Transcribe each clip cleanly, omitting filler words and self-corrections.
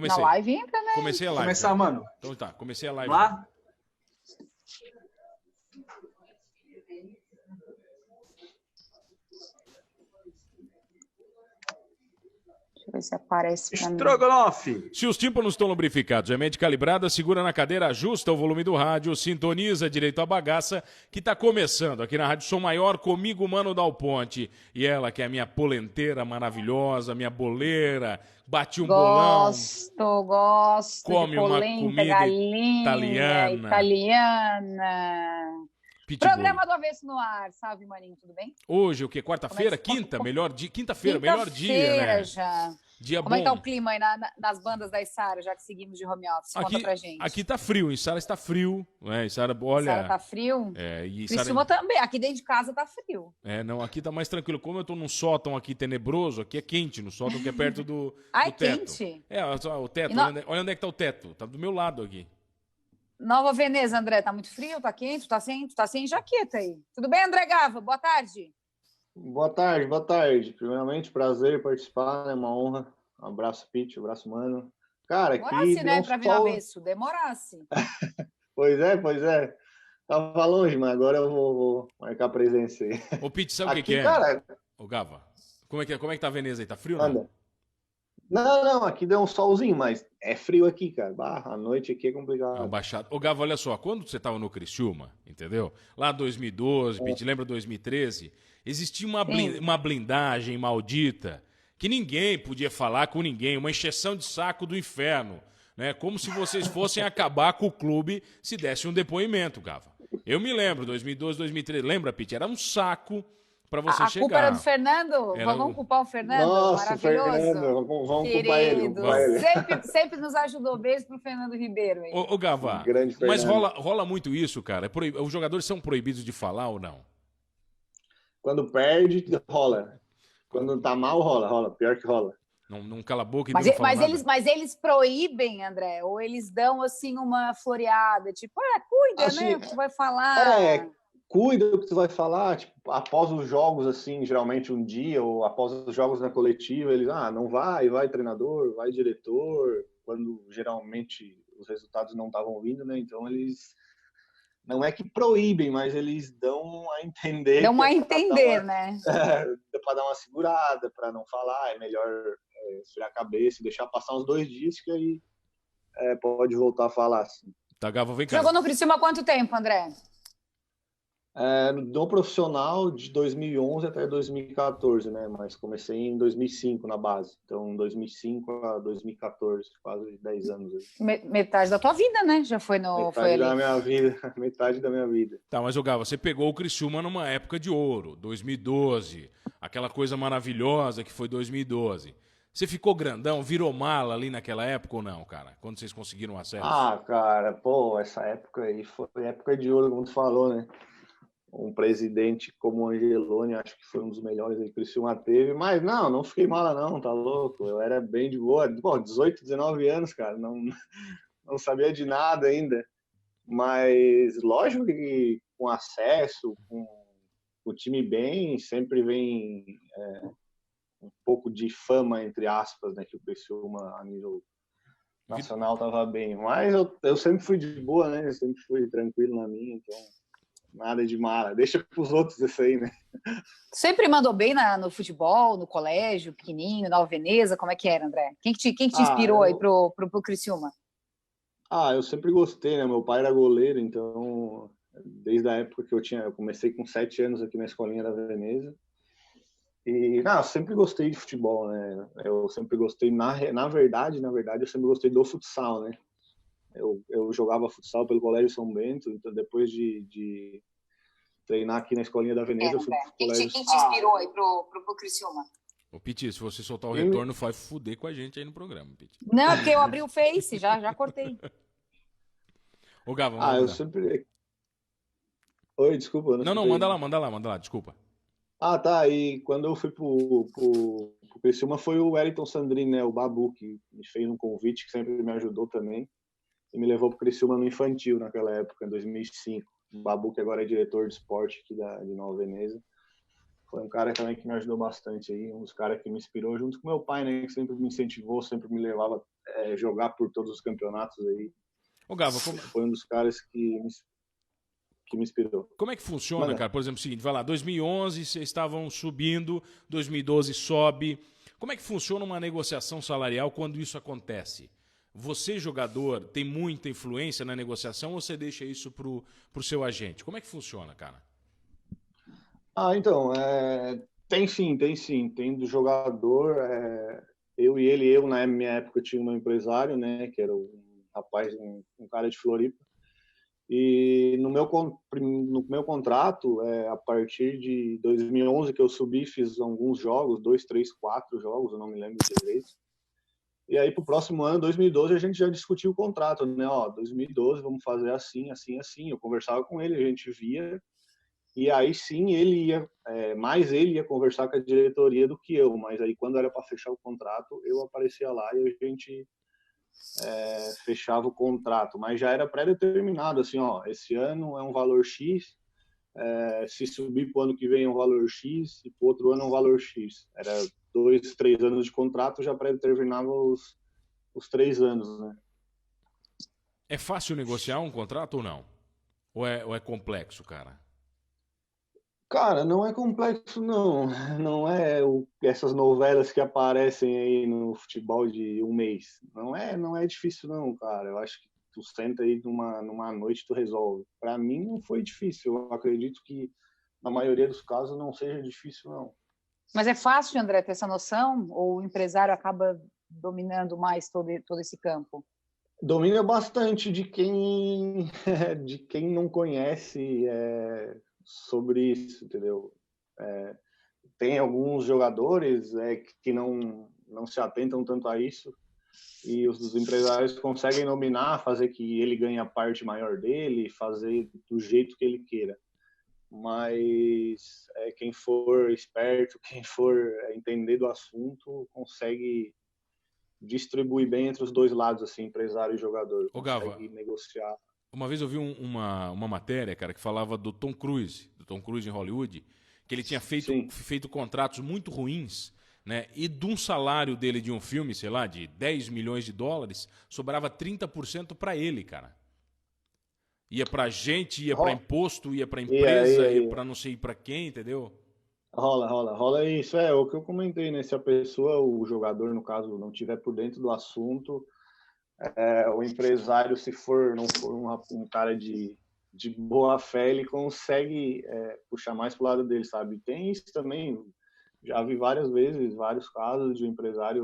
Na Comecei. live entra, né? Comecei a live. Começar, mano. Então tá, comecei a live. Lá? Deixa eu ver se aparece pra mim. Strogonoff. Se os tímpanos estão lubrificados, a mente calibrada, segura na cadeira, ajusta o volume do rádio, sintoniza direito a bagaça, que tá começando aqui na Rádio Som Maior, comigo, Mano Dal Ponte. E ela, que é a minha polenteira maravilhosa, minha boleira, bate um bolão. Gosto come de uma polenta, comida galinha, italiana. Pitbull. Programa do Avesso no ar. Salve, Maninho, tudo bem? Hoje, o quê? Quarta-feira? Quinta? Melhor dia. Quinta-feira, melhor dia, né? Já. Dia Como é bom. que tá o clima aí nas bandas da Isara, já que seguimos de home office? Conta pra gente. Aqui tá frio, em Sara está frio. Né? Isara, olha... Isara tá frio? E Criciúma também. Aqui dentro de casa tá frio. Não, aqui tá mais tranquilo. Como eu tô num sótão aqui tenebroso, aqui é quente, no sótão que é perto do é teto. Quente? O teto. Olha onde é que tá o teto. Tá do meu lado aqui. Nova Veneza, André, tá muito frio? Tá quente? Tá sem jaqueta aí. Tudo bem, André Gava? Boa tarde. Boa tarde. Primeiramente, prazer participar, né? Uma honra. Um abraço, Pete, um abraço, Mano. Cara, Demorasse, né, pra vir no Avesso. Demorasse. Pois é. Tava longe, mas agora eu vou marcar presença aí. Ô, Pete, sabe o que é? Cara... Ô, Gava, como é que tá a Veneza aí? Tá frio ou não? Não, aqui deu um solzinho, mas é frio aqui, cara. A noite aqui é complicado. É um baixado. Ô, Gava, olha só, quando você tava no Criciúma, entendeu? Lá 2012, Pete, lembra 2013? Existia uma blindagem maldita que ninguém podia falar com ninguém, uma encheção de saco do inferno, né? Como se vocês fossem acabar com o clube se desse um depoimento, Gava. Eu me lembro, 2012, 2013, lembra, Pete? Era um saco para você chegar. A culpa era do Fernando? Vamos culpar o Fernando? Nossa, maravilhoso. Fernando, vamos culpar ele. Sempre nos ajudou. Beijo pro Fernando Ribeiro. Aí. Ô Gava, mas rola muito isso, cara? Os jogadores são proibidos de falar ou não? Quando perde, rola. Quando tá mal, rola. Pior que rola. Não cala a boca e mas, não fala nada. Mas eles proíbem, André? Ou eles dão, assim, uma floreada? Tipo, cuida, assim, né? O que tu vai falar. Cuida do que tu vai falar. Tipo, após os jogos, assim, geralmente um dia, ou após os jogos na coletiva, eles, não vai treinador, vai diretor. Quando geralmente os resultados não estavam vindo, né? Então eles... Não é que proíbem, mas eles dão a entender. Dão a entender, né? Para dar uma segurada, para não falar, é melhor esfriar a cabeça, deixar passar uns 2 dias, que aí pode voltar a falar. Assim. Tá, Gava, vem cá. Jogou no Criciúma há quanto tempo, André? No profissional de 2011 até 2014, né? Mas comecei em 2005 na base. Então, 2005 a 2014, quase 10 anos. Metade da tua vida, né? Já foi no... Metade da minha vida. Tá, mas, Gava, você pegou o Criciúma numa época de ouro, 2012, aquela coisa maravilhosa que foi 2012. Você ficou grandão, virou mala ali naquela época ou não, cara? Quando vocês conseguiram o acesso? Cara, essa época aí foi época de ouro, como tu falou, né? Um presidente como o Angeloni, acho que foi um dos melhores que o Criciúma teve, mas não fiquei mala não, tá louco, eu era bem de boa, 18, 19 anos, cara, não sabia de nada ainda, mas lógico que com acesso, com o time bem, sempre vem um pouco de fama, entre aspas, né, que o Criciúma a nível nacional tava bem, mas eu sempre fui de boa, né, eu sempre fui tranquilo na minha, então... Nada de mala. Deixa pros outros isso aí, né? Sempre mandou bem no futebol, no colégio, pequenininho, na Veneza? Como é que era, André? Quem que te inspirou aí pro Criciúma? Eu sempre gostei, né? Meu pai era goleiro, então... Desde a época que eu comecei com 7 anos aqui na escolinha da Veneza. E, eu sempre gostei de futebol, né? Eu sempre gostei, na verdade, eu sempre gostei do futsal, né? Eu jogava futsal pelo Colégio São Bento, então depois de treinar aqui na escolinha da Veneza, eu fui pro colégio... Quem te inspirou aí pro Criciúma? Ô, Piti, se você soltar o retorno, vai fuder com a gente aí no programa, Piti. Não, porque eu abri o Face, já cortei. Ô, Gava, eu sempre... Oi, desculpa. Não, manda lá, desculpa. Tá, e quando eu fui pro Criciúma foi o Wellington Sandrini, né, o Babu, que me fez um convite, que sempre me ajudou também. E me levou para o Criciúma no infantil naquela época, em 2005. O Babu, que agora é diretor de esporte aqui de Nova Veneza. Foi um cara também que me ajudou bastante aí, um dos caras que me inspirou, junto com meu pai, né, que sempre me incentivou, sempre me levava a jogar por todos os campeonatos aí. Ô, Gava, Foi um dos caras que me inspirou. como é que funciona, cara? Por exemplo, o seguinte, vai lá, 2011 vocês estavam subindo, 2012 sobe. Como é que funciona uma negociação salarial quando isso acontece? Você, jogador, tem muita influência na negociação ou você deixa isso pro seu agente? Como é que funciona, cara? Então, tem sim. Tem do jogador, eu na minha época tinha um empresário, né, que era um rapaz, um cara de Floripa, e no meu contrato, a partir de 2011 que eu subi, fiz alguns jogos, 2, 3, 4 jogos, eu não me lembro direito. E aí, pro próximo ano, 2012, a gente já discutiu o contrato, né? 2012, vamos fazer assim, assim, assim. Eu conversava com ele, a gente via, e aí sim ele ia conversar com a diretoria do que eu, mas aí quando era para fechar o contrato, eu aparecia lá e a gente fechava o contrato, mas já era pré-determinado, assim, esse ano é um valor X, se subir para o ano que vem é um valor X e para o outro ano é um valor X. Era 2, 3 anos de contrato, já pré-determinava os 3 anos, né? É fácil negociar um contrato ou não? Ou é complexo, cara? Cara, não é complexo, não. Não é essas novelas que aparecem aí no futebol de um mês. Não é difícil, não, cara. Eu acho que tu senta aí numa noite tu resolve. Para mim não foi difícil. Eu acredito que na maioria dos casos não seja difícil, não. Mas é fácil, André, ter essa noção? Ou o empresário acaba dominando mais todo esse campo? Domina bastante de quem não conhece sobre isso, entendeu? Tem alguns jogadores que não se atentam tanto a isso e os empresários conseguem nominar, fazer que ele ganhe a parte maior dele, fazer do jeito que ele queira. Mas quem for esperto, quem for entender do assunto, consegue distribuir bem entre os dois lados, assim, empresário e jogador. Consegue negociar. Uma vez eu vi uma matéria, cara, que falava do Tom Cruise em Hollywood, que ele tinha feito contratos muito ruins, né? E de um salário dele de um filme, sei lá, de 10 milhões de dólares, sobrava 30% para ele, cara. Ia pra gente, ia pra imposto, ia pra empresa, ia pra não sei pra quem, entendeu? Rola isso. O que eu comentei, né? Se a pessoa, o jogador, no caso, não tiver por dentro do assunto, o empresário, se não for um cara de boa fé, ele consegue puxar mais pro lado dele, sabe? Tem isso também. Já vi várias vezes, vários casos de empresário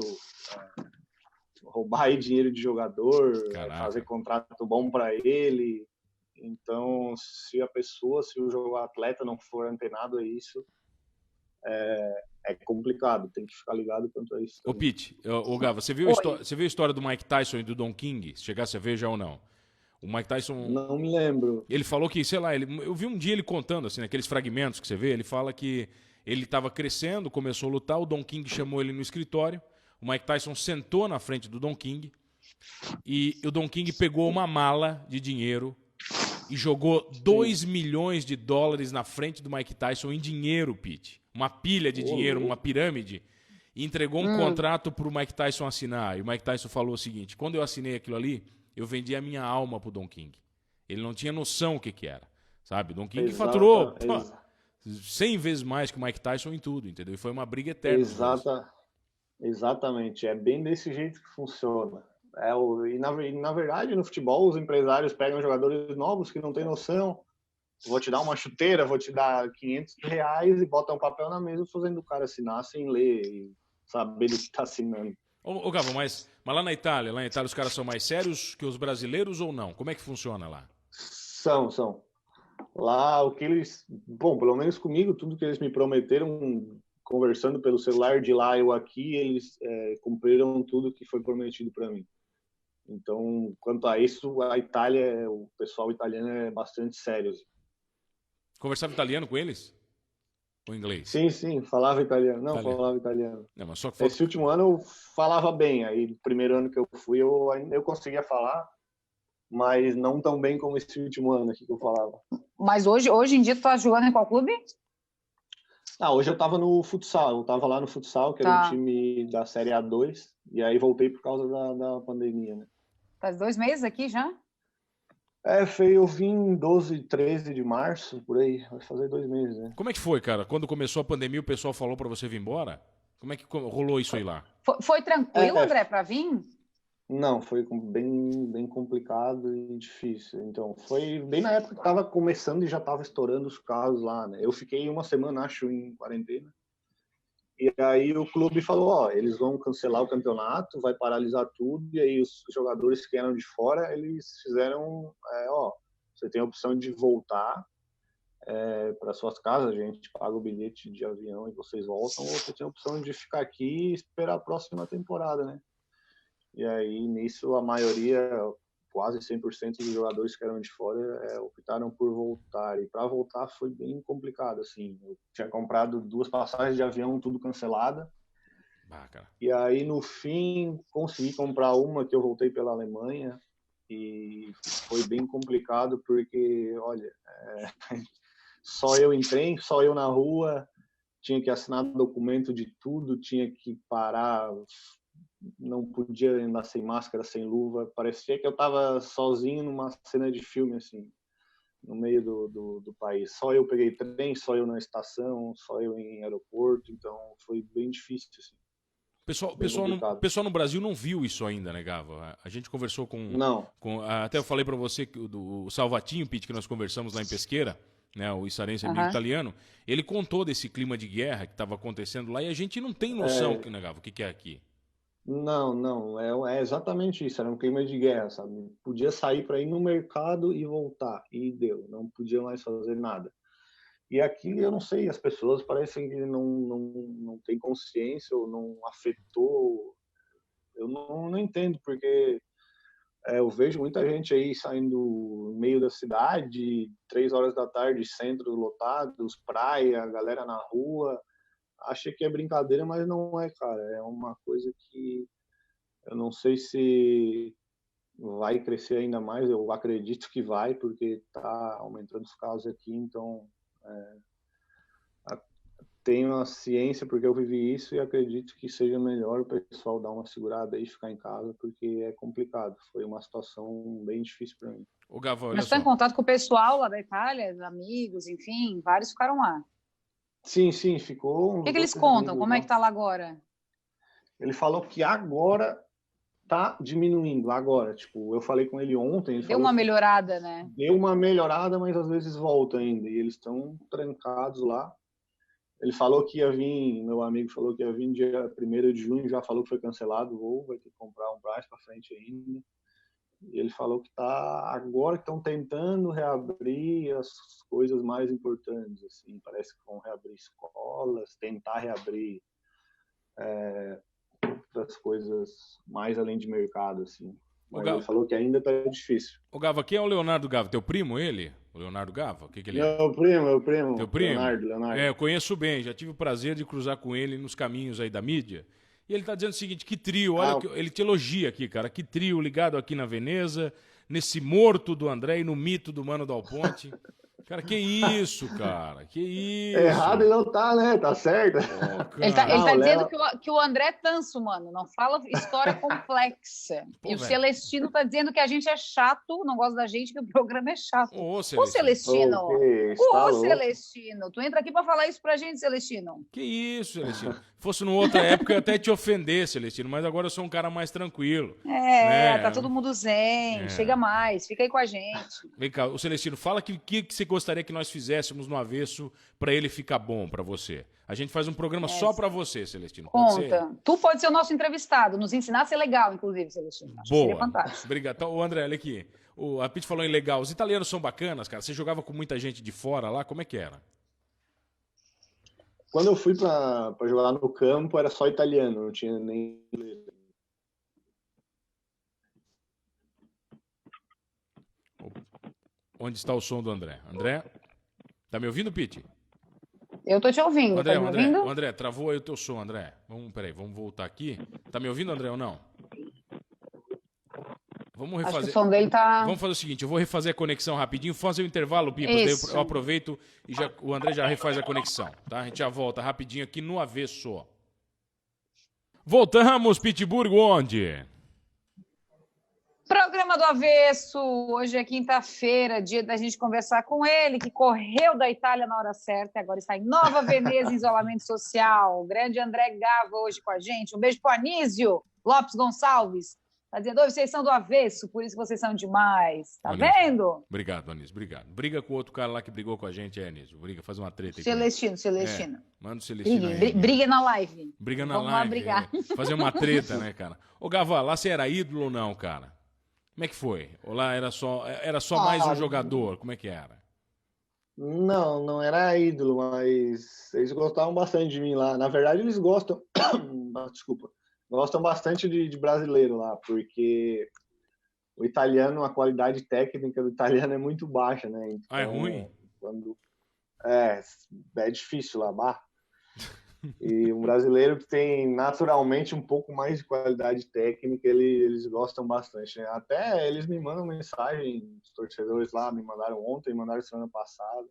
roubar aí dinheiro de jogador, fazer contrato bom para ele. Então, se o atleta não for antenado a isso, é complicado, tem que ficar ligado quanto a isso também. Ô, Pete, Gava, você viu a história do Mike Tyson e do Don King? Se chegasse a ver já ou não? O Mike Tyson... Não me lembro. Ele falou que, sei lá, eu vi um dia ele contando, assim, naqueles fragmentos que você vê, ele fala que ele estava crescendo, começou a lutar, o Don King chamou ele no escritório, o Mike Tyson sentou na frente do Don King e o Don King pegou uma mala de dinheiro e jogou 2 milhões de dólares na frente do Mike Tyson em dinheiro, Pete. Uma pilha de dinheiro, uma pirâmide, e entregou um contrato para o Mike Tyson assinar. E o Mike Tyson falou o seguinte: quando eu assinei aquilo ali, eu vendi a minha alma pro Don King. Ele não tinha noção o que era, sabe? Don King faturou 100 vezes mais que o Mike Tyson em tudo, entendeu? E foi uma briga eterna. Exatamente, é bem desse jeito que funciona. E na verdade, no futebol, os empresários pegam jogadores novos que não têm noção. Vou te dar uma chuteira, vou te dar R$500 e botam um papel na mesa fazendo o cara assinar sem ler e saber do que está assinando. Ô Gava, mas lá na Itália os caras são mais sérios que os brasileiros ou não? Como é que funciona lá? São. Lá, o que eles... Bom, pelo menos comigo, tudo que eles me prometeram, conversando pelo celular de lá, eu aqui, eles cumpriram tudo que foi prometido para mim. Então, quanto a isso, a Itália, o pessoal italiano é bastante sério. Conversava italiano com eles? Ou inglês? Sim, falava italiano. Não, falava italiano. Não, mas só que Esse último ano eu falava bem. Aí, no primeiro ano que eu fui, eu conseguia falar, mas não tão bem como esse último ano aqui que eu falava. Mas hoje em dia tu tá jogando em qual clube? Hoje eu tava no futsal, eu tava lá no futsal, que era um Tá. time da Série A2, e aí voltei por causa da pandemia, né? Faz 2 meses aqui já? Eu vim 12, 13 de março, por aí, vai fazer 2 meses, né? Como é que foi, cara? Quando começou a pandemia, o pessoal falou pra você vir embora? Como é que rolou isso aí lá? Foi tranquilo, É, André, para vir? não, foi bem complicado e difícil. Então, foi bem na época que estava começando e já estava estourando os casos lá, né? Eu fiquei uma semana, acho, em quarentena. E aí o clube falou, ó, eles vão cancelar o campeonato, vai paralisar tudo. E aí os jogadores que eram de fora, eles fizeram, você tem a opção de voltar para suas casas, a gente paga o bilhete de avião e vocês voltam, ou você tem a opção de ficar aqui e esperar a próxima temporada, né? E aí, nisso, a maioria, quase 100% dos jogadores que eram de fora optaram por voltar. E para voltar foi bem complicado, assim. Eu tinha comprado 2 passagens de avião, tudo cancelada. E aí, no fim, consegui comprar uma que eu voltei pela Alemanha. E foi bem complicado porque, olha, só eu em trem, só eu na rua, tinha que assinar documento de tudo, tinha que parar, não podia andar sem máscara, sem luva. Parecia que eu estava sozinho numa cena de filme, assim, no meio do país. Só eu peguei trem, só eu na estação, só eu em aeroporto. Então, foi bem difícil, assim. Pessoal no Brasil não viu isso ainda, né, Gava? A gente conversou até eu falei para você que o Salvatinho, Pete, que nós conversamos lá em Pesqueira, né, o issarense amigo italiano, ele contou desse clima de guerra que estava acontecendo lá e a gente não tem noção, né, Gava, o que é aqui. Não, é exatamente isso, era um clima de guerra, sabe? Podia sair para ir no mercado e voltar, e deu, não podia mais fazer nada. E aqui, eu não sei, as pessoas parecem que não têm consciência ou não afetou. Eu não entendo, porque eu vejo muita gente aí saindo no meio da cidade, 3 horas da tarde, centros lotados, praia, galera na rua. Achei que é brincadeira, mas não é, cara. É uma coisa que eu não sei se vai crescer ainda mais. Eu acredito que vai, porque está aumentando os casos aqui. Então, tenho a ciência, porque eu vivi isso, e acredito que seja melhor o pessoal dar uma segurada e ficar em casa, porque é complicado. Foi uma situação bem difícil para mim. Ô, Gava, olha Mas estou só. em contato com o pessoal lá da Itália, amigos, enfim, vários ficaram lá. Sim, ficou. O que eles contam? Como é que está lá agora? Ele falou que agora tá diminuindo, agora. Tipo, eu falei com ele ontem. Ele Deu uma melhorada, né? Deu uma melhorada, mas às vezes volta ainda. E eles estão trancados lá. Ele falou que ia vir, meu amigo falou que ia vir dia 1º de junho, já falou que foi cancelado o voo, vai ter que comprar um prazo para frente ainda. E ele falou que agora que estão tentando reabrir as coisas mais importantes, assim, parece que vão reabrir escolas, tentar reabrir outras coisas mais além de mercado, assim. Mas ele falou que ainda tá difícil. Ô, Gava, quem é o Leonardo Gava? Teu primo, ele? O Leonardo Gava? O que ele é? Meu primo. Teu primo? Leonardo. Eu conheço bem, já tive o prazer de cruzar com ele nos caminhos aí da mídia. E ele tá dizendo o seguinte, que trio, olha, ele te elogia aqui, cara, que trio ligado aqui na Veneza, nesse morto do André e no mito do Mano Dal Ponte. Cara, que isso, cara? Que isso? Errado ele não tá, né? Tá certo. Ele tá dizendo que o André é tanso, mano. Não fala história complexa. E o Celestino tá dizendo que a gente é chato, não gosta da gente, que o programa é chato. Ô, Celestino. Celestino. Tu entra aqui pra falar isso pra gente, Celestino. Que isso, Celestino. Fosse numa outra época, eu até te ofender, Celestino, mas agora eu sou um cara mais tranquilo. Tá todo mundo zen. Chega mais, fica aí com a gente. Vem cá, o Celestino, fala o que você gostaria que nós fizéssemos no avesso para ele ficar bom para você. A gente faz um programa só para você, Celestino. Conta. Tu pode ser o nosso entrevistado, nos ensinar a ser legal, inclusive, Celestino. Acho que seria fantástico. Obrigado. Então, André, olha aqui. A Pete falou em legal. Os italianos são bacanas, cara. Você jogava com muita gente de fora lá, como é que era? Quando eu fui para jogar no campo, era só italiano, não tinha nem... Onde está o som do André? André, tá me ouvindo, Pete? Eu tô te ouvindo, tá me ouvindo? André, travou aí o teu som, André. Vamos voltar aqui. Tá me ouvindo, André, ou não? Vamos refazer. Acho que o som dele tá... Vamos fazer o seguinte, eu vou refazer a conexão rapidinho, fazer o intervalo, Pipas, daí eu aproveito e o André já refaz a conexão, tá? A gente já volta rapidinho aqui no Avesso. Voltamos, Pittsburgh, onde? Programa do Avesso, hoje é quinta-feira, dia da gente conversar com ele, que correu da Itália na hora certa e agora está em Nova Veneza, em isolamento social. O grande André Gava hoje com a gente. Um beijo para o Anísio Lopes Gonçalves. Está dizendo, vocês são do Avesso, por isso que vocês são demais. Tá Anísio. Vendo? Obrigado, Anísio, obrigado. Briga com o outro cara lá que brigou com a gente, Anísio. Briga, faz uma treta aí. Celestino. Manda o Celestino aí. Briga na live. Briga na Vamos live. lá brigar. Fazer uma treta, né, cara? Ô, Gava, lá você era ídolo ou não, cara? Como é que foi? Ou lá era só mais um jogador? Como é que era? Não era ídolo, mas eles gostavam bastante de mim lá. Na verdade, eles gostam... Desculpa. Gostam bastante de brasileiro lá, porque o italiano, a qualidade técnica do italiano é muito baixa, né? Então, é ruim? É difícil lá, bah. E um brasileiro que tem naturalmente um pouco mais de qualidade técnica, eles gostam bastante, né? Até eles me mandam mensagem, os torcedores lá me mandaram ontem, mandaram semana passada.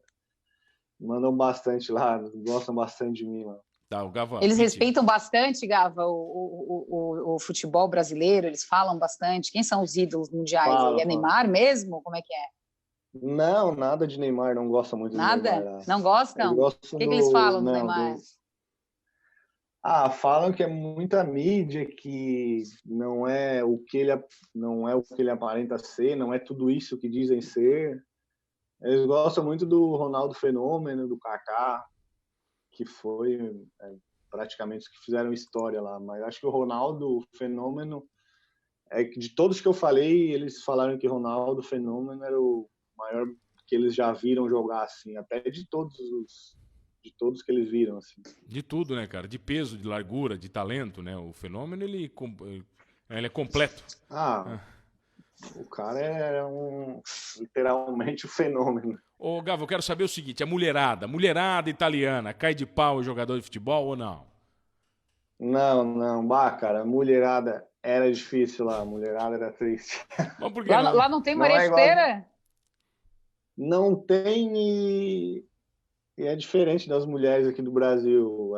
Me mandam bastante lá, gostam bastante de mim lá. Tá, o Gava, eles respeitam bastante, Gava, o futebol brasileiro, eles falam bastante. Quem são os ídolos mundiais? É Neymar mesmo? Como é que é? Não, nada de Neymar, não gosta muito nada? de Neymar. Nada? Não gostam? O que eles falam do Neymar? Falam que é muita mídia, que não é o que ele aparenta ser, não é tudo isso que dizem ser. Eles gostam muito do Ronaldo Fenômeno, do Kaká, que foi praticamente os que fizeram história lá. Mas acho que o Ronaldo Fenômeno, de todos que eu falei, eles falaram que o Ronaldo Fenômeno era o maior que eles já viram jogar, assim, até de todos que eles viram, assim. De tudo, né, cara? De peso, de largura, de talento, né? O Fenômeno, ele é completo. O cara é literalmente um fenômeno. Ô, Gava, eu quero saber o seguinte, a mulherada italiana, cai de pau o jogador de futebol ou não? Não, cara, a mulherada era difícil lá, a mulherada era triste. Lá não tem Maria Chuteira? Não tem e é diferente das mulheres aqui do Brasil.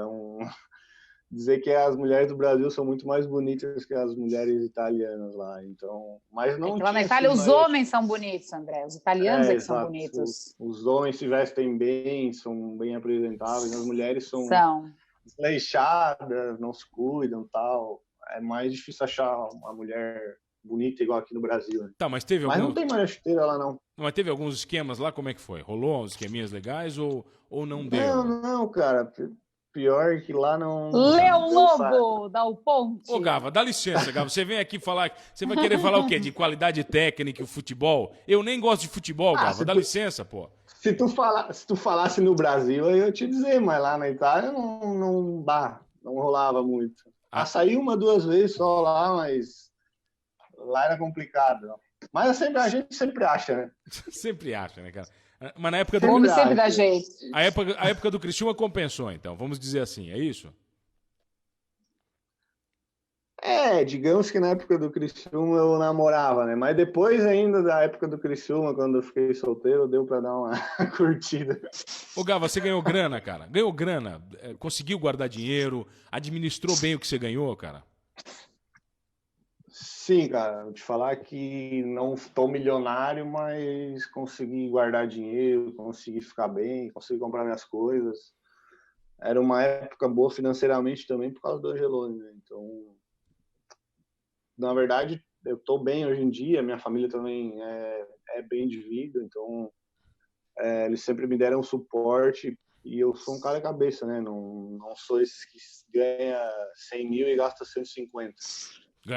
Dizer que as mulheres do Brasil são muito mais bonitas que as mulheres italianas lá, então... Mas não lá na Itália os homens são bonitos, André, os italianos que são bonitos. Os homens se vestem bem, são bem apresentáveis, as mulheres são desleixadas, não se cuidam, tal. É mais difícil achar uma mulher bonita igual aqui no Brasil. Né? Tá, mas não tem Maria Chuteira lá, não. Mas teve alguns esquemas lá, como é que foi? Rolou uns esqueminhas legais ou não deu? Não, cara... Pior que lá não... Léo Lobo, dá o ponte. Ô, Gava, dá licença, Gava. Você vem aqui falar... Você vai querer falar o quê? De qualidade técnica e futebol? Eu nem gosto de futebol, Gava. Dá licença, pô. Se tu falasse no Brasil, eu ia te dizer, mas lá na Itália não rolava muito. Saí 1, 2 vezes só lá, mas lá era complicado. Mas a gente sempre acha, né? Sempre acha, né, cara? Mas na época do... Homem sempre dá jeito. A época do Criciúma compensou, então. Vamos dizer assim, é isso? Digamos que na época do Criciúma eu namorava, né? Mas depois ainda da época do Criciúma, quando eu fiquei solteiro, deu pra dar uma curtida. Ô, Gava, você ganhou grana, cara? Ganhou grana? Conseguiu guardar dinheiro? Administrou bem o que você ganhou, cara? Sim, cara, vou te falar que não estou milionário, mas consegui guardar dinheiro, consegui ficar bem, consegui comprar minhas coisas. Era uma época boa financeiramente também por causa do Angeloni, né? Então, na verdade, eu estou bem hoje em dia, minha família também é bem de vida, então eles sempre me deram suporte e eu sou um cara cabeça, né? Não sou esse que ganha 100 mil e gasta 150.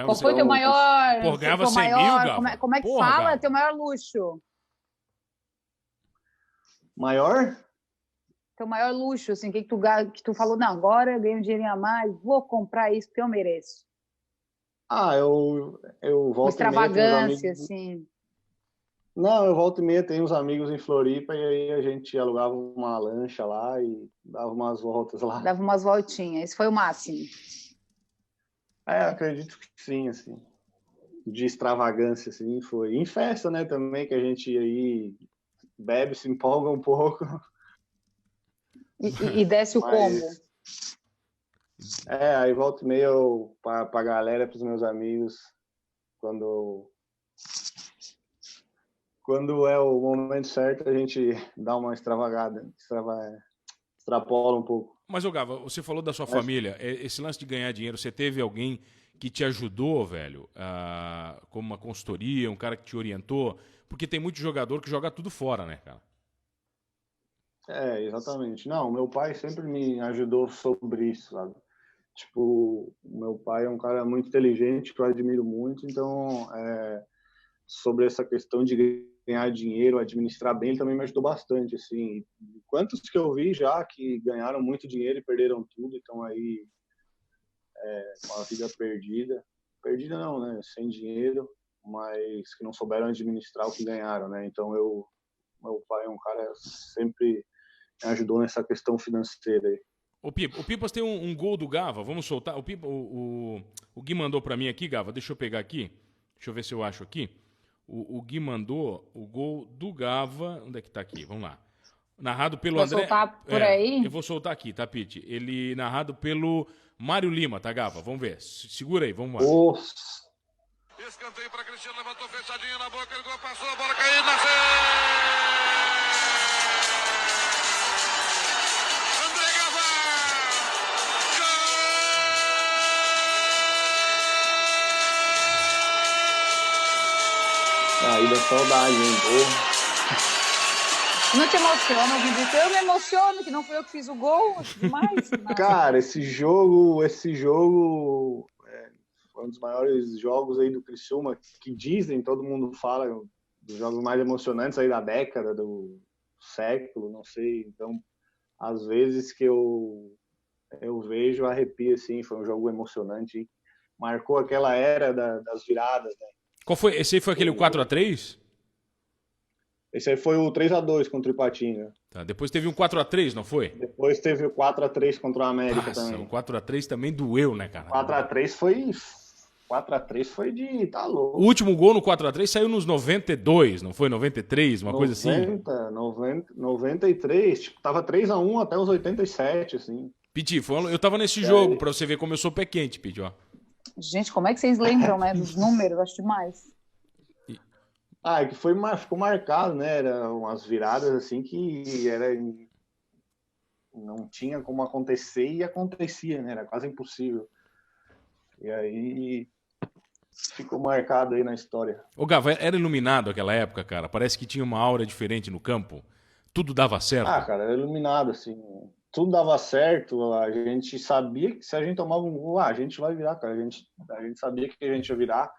Qual foi teu maior... Pô, ganhava 100 mil, Gava? Como é que fala? Gava. Teu maior luxo? Maior? Teu maior luxo, assim, que tu falou, não, agora eu ganho um dinheirinho a mais, vou comprar isso porque eu mereço. Eu volto uma extravagância, assim. Não, eu volto e meia, tenho uns amigos em Floripa e aí a gente alugava uma lancha lá e dava umas voltas lá. Dava umas voltinhas, esse foi o máximo. Acredito que sim, assim. de extravagância, assim, foi. Em festa, né, também, que a gente aí bebe, se empolga um pouco. E desce o combo. Aí volta e meia pra galera, pros meus amigos, quando é o momento certo, a gente dá uma extrapola um pouco. Mas, ô Gava, você falou da sua família. Esse lance de ganhar dinheiro, você teve alguém que te ajudou, velho? Como uma consultoria, um cara que te orientou? Porque tem muito jogador que joga tudo fora, né, cara? Exatamente. Não, meu pai sempre me ajudou sobre isso, sabe? Tipo, meu pai é um cara muito inteligente, que eu admiro muito, então, sobre essa questão de ganhar dinheiro, administrar bem, ele também me ajudou bastante, assim. Quantos que eu vi já que ganharam muito dinheiro e perderam tudo, então aí uma vida perdida. Perdida não, né? Sem dinheiro, mas que não souberam administrar o que ganharam, né? Então, meu pai é um cara que sempre me ajudou nessa questão financeira aí. O Pipas tem um gol do Gava, vamos soltar. O Gui mandou pra mim aqui, Gava, deixa eu pegar aqui. Deixa eu ver se eu acho aqui. O Gui mandou o gol do Gava. Onde é que tá aqui? Vamos lá. Narrado pelo André. Vou soltar por aí? Eu vou soltar aqui, tá, Pete? Ele narrado pelo Mário Lima, tá, Gava? Vamos ver. Segura aí, vamos lá. Escanteio para Cristiano, levantou fechadinha na boca, ele passou, a bola caiu, nasceu! André Gava! Gol! Aí dá saudade, hein? Não te emociona ouvindo isso? Eu me emociono, que não fui eu que fiz o gol. Demais. Cara, esse jogo foi um dos maiores jogos aí do Criciúma, que dizem, todo mundo fala, dos jogos mais emocionantes aí da década, do século, não sei. Então, às vezes que eu vejo, arrepio, assim. Foi um jogo emocionante, marcou aquela era das viradas, né? Qual foi? Esse aí foi aquele 4x3? Esse aí foi o 3x2 contra o Ipatinga. Tá, depois teve um 4x3, não foi? Depois teve o 4x3 contra o América também. O 4x3 também doeu, né, cara? 4x3 foi de... tá louco. O último gol no 4x3 saiu nos 92, não foi? 93, uma coisa assim? 93, tipo, tava 3x1 até os 87, assim. Piti, eu tava nesse jogo, pra você ver como eu sou pé quente, Piti, ó. Gente, como é que vocês lembram, né, dos números? Acho demais. Que ficou marcado, né? Eram umas viradas assim que não tinha como acontecer e acontecia, né? Era quase impossível. E aí ficou marcado aí na história. Ô, Gava, era iluminado aquela época, cara? Parece que tinha uma aura diferente no campo. Tudo dava certo. Cara, era iluminado, assim. Tudo dava certo. A gente sabia que se a gente tomava um gol, a gente vai virar, cara. A gente sabia que a gente ia virar.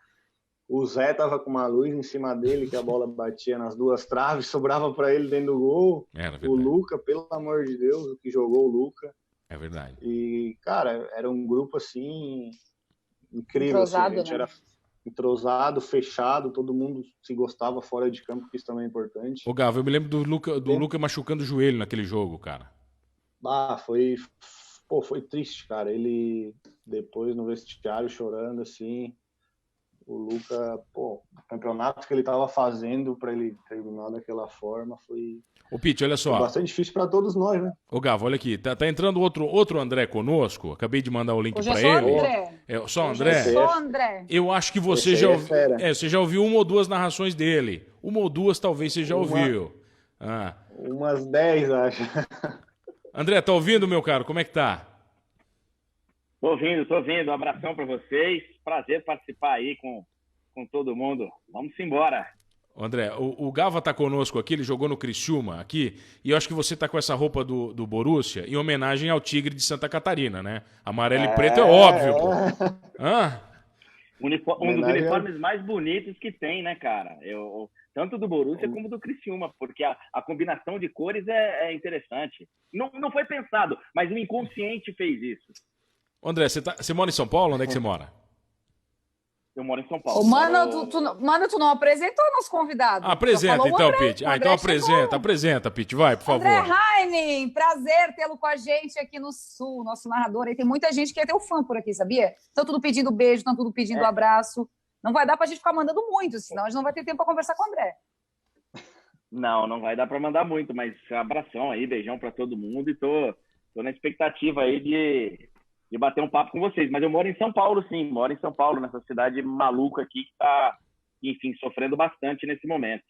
O Zé tava com uma luz em cima dele, que a bola batia nas duas traves, sobrava para ele dentro do gol. O Luca, pelo amor de Deus, o que jogou o Luca. É verdade. E, cara, era um grupo, assim, incrível. Entrosado, assim, a gente, né? Era entrosado, fechado, todo mundo se gostava fora de campo, que isso também é importante. Ô, Gava, eu me lembro do Luca machucando o joelho naquele jogo, cara. Foi triste, cara. Ele, depois, no vestiário, chorando, assim... O Luca, o campeonato que ele estava fazendo para ele terminar daquela forma foi... Ô, Pete, olha só. Foi bastante difícil para todos nós, né? Ô, Gava, olha aqui. Tá entrando outro André conosco. Acabei de mandar o link para ele. Só André? Só André. Eu acho que você já ouviu. Você já ouviu uma ou duas narrações dele. Uma ou duas, talvez você já ouviu. Umas 10, acho. André, tá ouvindo, meu caro? Como é que tá? Tô ouvindo. Um abração para vocês. Prazer participar aí com todo mundo. Vamos embora. André, o Gava tá conosco aqui, ele jogou no Criciúma aqui, e eu acho que você tá com essa roupa do Borussia em homenagem ao Tigre de Santa Catarina, né? Amarelo e preto é óbvio, pô. Um dos uniformes mais bonitos que tem, né, cara? Tanto do Borussia como do Criciúma, porque a combinação de cores é interessante. Não foi pensado, mas o inconsciente fez isso. André, você mora em São Paulo? Onde é que você mora? Eu moro em São Paulo. Tu não apresentou nosso convidado. Apresenta então, Pete. Então apresenta, Pete, vai, por favor. André Heine, prazer tê-lo com a gente aqui no Sul, nosso narrador. E tem muita gente que é teu fã por aqui, sabia? Estão tudo pedindo beijo, estão tudo pedindo abraço. Não vai dar para a gente ficar mandando muito, senão a gente não vai ter tempo para conversar com o André. Não vai dar para mandar muito, mas abração aí, beijão para todo mundo e tô na expectativa aí de bater um papo com vocês. Mas eu moro em São Paulo, sim, nessa cidade maluca aqui que tá, enfim, sofrendo bastante nesse momento.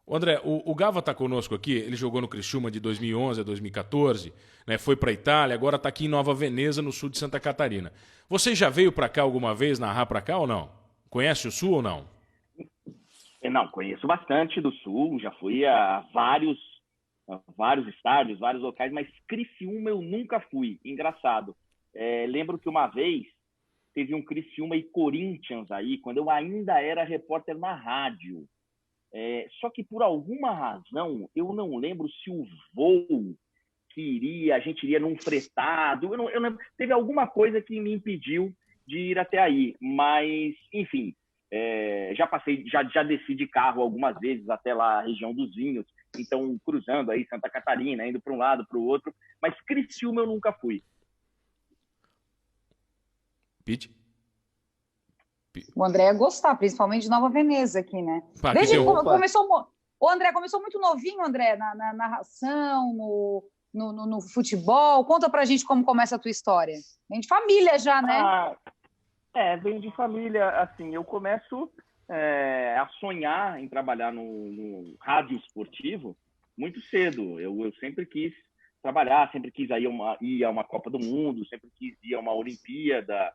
André, o Gava está conosco aqui, ele jogou no Criciúma de 2011 a 2014, né, foi para a Itália, agora está aqui em Nova Veneza, no sul de Santa Catarina. Você já veio para cá alguma vez, narrar para cá ou não? Conhece o sul ou não? Não, conheço bastante do sul, já fui a vários estádios, vários locais, mas Criciúma eu nunca fui, engraçado. Lembro que uma vez teve um Criciúma e Corinthians aí, quando eu ainda era repórter na rádio. Só que por alguma razão, eu não lembro se o voo a gente iria num fretado, eu não, teve alguma coisa que me impediu de ir até aí, mas, enfim, já desci de carro algumas vezes até lá, a região dos Vinhos, então cruzando aí Santa Catarina, indo para um lado, para o outro, mas Criciúma eu nunca fui. Pete? O André ia gostar, principalmente de Nova Veneza aqui, né? Desde que começou... O André começou muito novinho, André, na narração, no futebol. Conta pra gente como começa a tua história. Vem de família já, né? Vem de família. Assim, eu começo a sonhar em trabalhar no rádio esportivo muito cedo. Eu sempre quis trabalhar, sempre quis ir a uma Copa do Mundo, sempre quis ir a uma Olimpíada.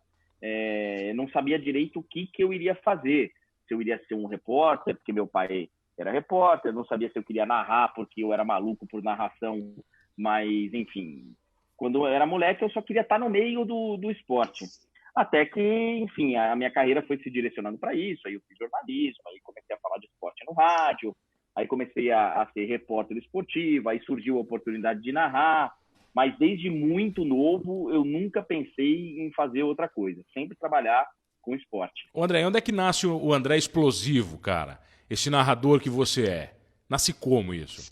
Não sabia direito o que eu iria fazer. Se eu iria ser um repórter, porque meu pai era repórter, não sabia se eu queria narrar, porque eu era maluco por narração, mas, enfim, quando eu era moleque, eu só queria estar no meio do esporte. Até que, enfim, a minha carreira foi se direcionando para isso, aí eu fiz jornalismo, aí comecei a falar de esporte no rádio, aí comecei a ser repórter esportivo, aí surgiu a oportunidade de narrar, mas desde muito novo eu nunca pensei em fazer outra coisa, sempre trabalhar com esporte. Ô André, onde é que nasce o André explosivo, cara? Esse narrador que você é. Nasce como isso?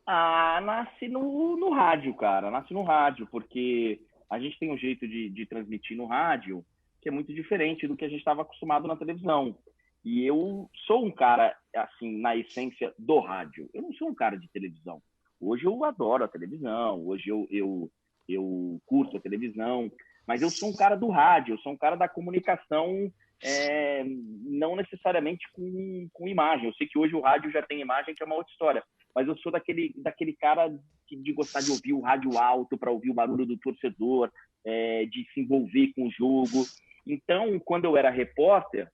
Nasce no rádio, cara. Nasce no rádio, porque a gente tem um jeito de transmitir no rádio que é muito diferente do que a gente estava acostumado na televisão. E eu sou um cara, assim, na essência do rádio. Eu não sou um cara de televisão. Hoje eu adoro a televisão, hoje eu curto a televisão, mas eu sou um cara do rádio, eu sou um cara da comunicação, não necessariamente com imagem. Eu sei que hoje o rádio já tem imagem, que é uma outra história, mas eu sou daquele cara de gostar de ouvir o rádio alto para ouvir o barulho do torcedor, de se envolver com o jogo. Então, quando eu era repórter,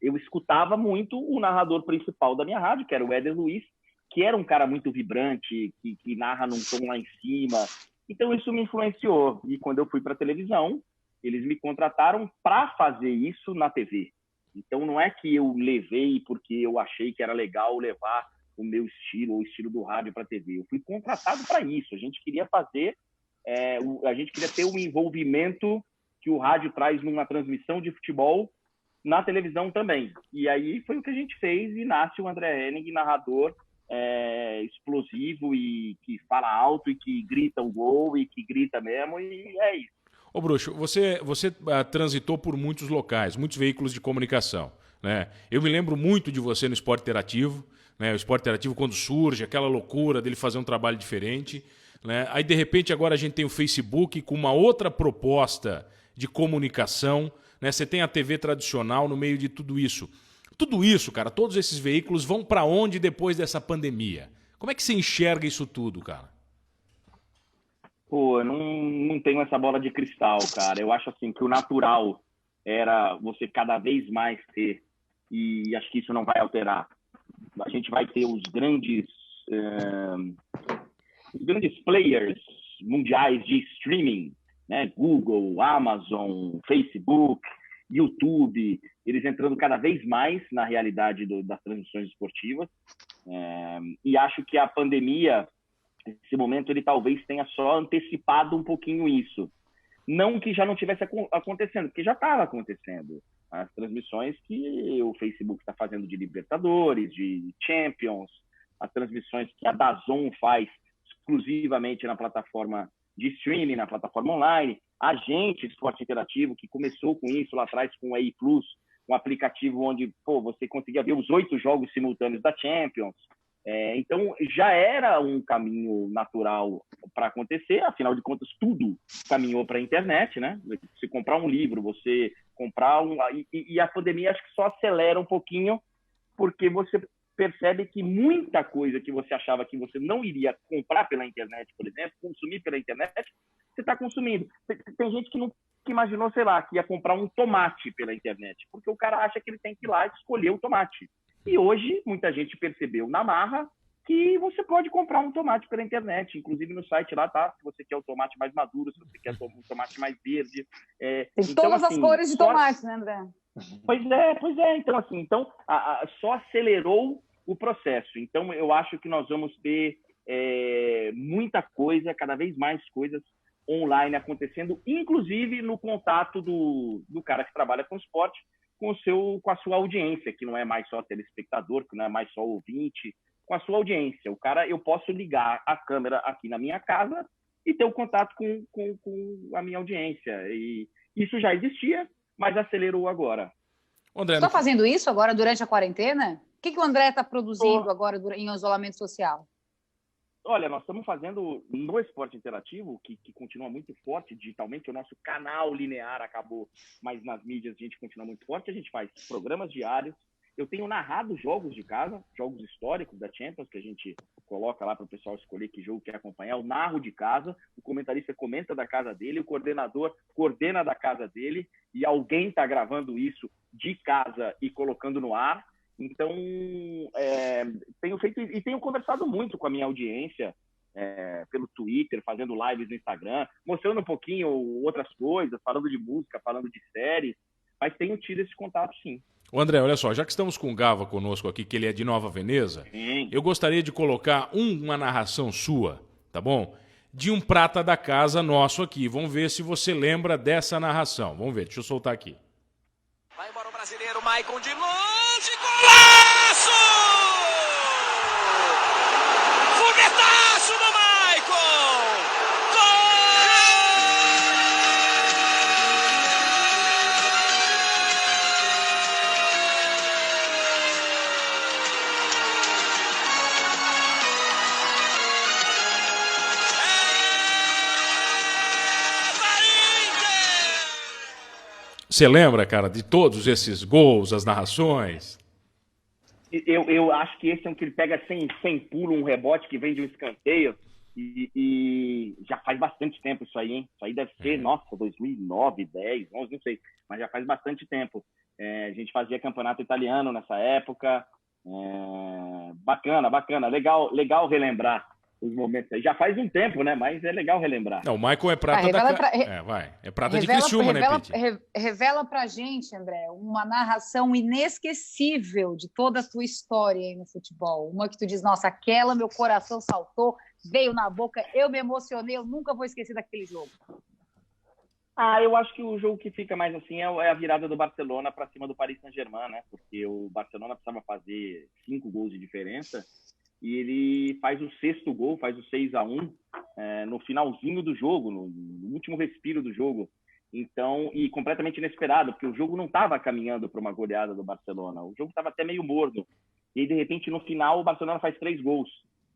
eu escutava muito o narrador principal da minha rádio, que era o Éder Luiz, que era um cara muito vibrante, que narra num tom lá em cima. Então, isso me influenciou. E quando eu fui para a televisão, eles me contrataram para fazer isso na TV. Então, não é que eu levei porque eu achei que era legal levar o meu estilo, ou o estilo do rádio para a TV. Eu fui contratado para isso. A gente queria fazer, a gente queria ter o envolvimento que o rádio traz numa transmissão de futebol na televisão também. E aí foi o que a gente fez e nasce o André Henning, narrador explosivo e que fala alto e que grita o gol e que grita mesmo, e é isso. Ô Bruxo, você transitou por muitos locais, muitos veículos de comunicação, né? Eu me lembro muito de você no Esporte Interativo, né? O Esporte Interativo, quando surge, aquela loucura dele fazer um trabalho diferente, né? Aí, de repente, agora a gente tem o Facebook com uma outra proposta de comunicação, né? Você tem a TV tradicional no meio de tudo isso. Tudo isso, cara, todos esses veículos vão para onde depois dessa pandemia? Como é que você enxerga isso tudo, cara? Pô, eu não tenho essa bola de cristal, cara. Eu acho assim que o natural era você cada vez mais ter, e acho que isso não vai alterar. A gente vai ter os grandes players mundiais de streaming, né? Google, Amazon, Facebook, YouTube, eles entrando cada vez mais na realidade das transmissões esportivas. E acho que a pandemia, esse momento, ele talvez tenha só antecipado um pouquinho isso. Não que já não tivesse acontecendo, porque já estava acontecendo. As transmissões que o Facebook está fazendo de Libertadores, de Champions, as transmissões que a DAZN faz exclusivamente na plataforma de streaming, na plataforma online. A gente, Esporte Interativo, que começou com isso lá atrás com o EI Plus, um aplicativo onde você conseguia ver os 8 jogos simultâneos da Champions. Então, já era um caminho natural para acontecer, afinal de contas, tudo caminhou para a internet, né? Você comprar um livro, você comprar e a pandemia acho que só acelera um pouquinho, porque você percebe que muita coisa que você achava que você não iria comprar pela internet, por exemplo, consumir pela internet, você está consumindo. Tem gente que não imaginou, sei lá, que ia comprar um tomate pela internet, porque o cara acha que ele tem que ir lá e escolher o tomate. E hoje, muita gente percebeu na marra que você pode comprar um tomate pela internet, inclusive no site lá, tá? Se você quer o tomate mais maduro, se você quer um tomate mais verde. Tem então, todas as cores de tomate, né, André? Pois é. Então, assim, só acelerou o processo. Então, eu acho que nós vamos ter muita coisa, cada vez mais coisas online acontecendo, inclusive no contato do cara que trabalha com esporte com a sua audiência, que não é mais só telespectador, que não é mais só ouvinte, com a sua audiência. O cara, eu posso ligar a câmera aqui na minha casa e ter o contato com a minha audiência. E isso já existia, mas acelerou agora. André, está fazendo isso agora durante a quarentena? O que o André está produzindo agora em isolamento social? Olha, nós estamos fazendo no esporte interativo, que continua muito forte digitalmente, o nosso canal linear acabou, mas nas mídias a gente continua muito forte, a gente faz programas diários. Eu tenho narrado jogos de casa, jogos históricos da Champions, que a gente coloca lá para o pessoal escolher que jogo quer acompanhar. Eu narro de casa, o comentarista comenta da casa dele, o coordenador coordena da casa dele, e alguém está gravando isso de casa e colocando no ar. Então, tenho feito e tenho conversado muito com a minha audiência pelo Twitter, fazendo lives no Instagram, mostrando um pouquinho outras coisas, falando de música, falando de séries, mas tenho tido esse contato, sim. O André, olha só, já que estamos com o Gava conosco aqui, que ele é de Nova Veneza, sim, eu gostaria de colocar uma narração sua, tá bom? De um prata da casa nosso aqui. Vamos ver se você lembra dessa narração. Vamos ver, deixa eu soltar aqui. Vai embora o brasileiro, Maicon de longe, golaço! Foguetaço do Maicon! Você lembra, cara, de todos esses gols, as narrações? Eu acho que esse é um que ele pega sem pulo, um rebote que vem de um escanteio. E já faz bastante tempo isso aí, hein? Isso aí deve ser, nossa, 2009, 10, 11, não sei. Mas já faz bastante tempo. A gente fazia campeonato italiano nessa época. Bacana. Legal relembrar os momentos aí. Já faz um tempo, né? Mas é legal relembrar. Não, o Michael é prata É prata de Criciúma, né, Pete? Revela pra gente, André, uma narração inesquecível de toda a tua história aí no futebol. Uma que tu diz, nossa, aquela meu coração saltou, veio na boca, eu me emocionei, eu nunca vou esquecer daquele jogo. Eu acho que o jogo que fica mais assim é a virada do Barcelona para cima do Paris Saint-Germain, né? Porque o Barcelona precisava fazer 5 gols de diferença e ele faz o 6º gol, faz o 6-1 no finalzinho do jogo, no último respiro do jogo. Então, e completamente inesperado, porque o jogo não estava caminhando para uma goleada do Barcelona. O jogo estava até meio morno. E, de repente, no final, o Barcelona faz 3 gols.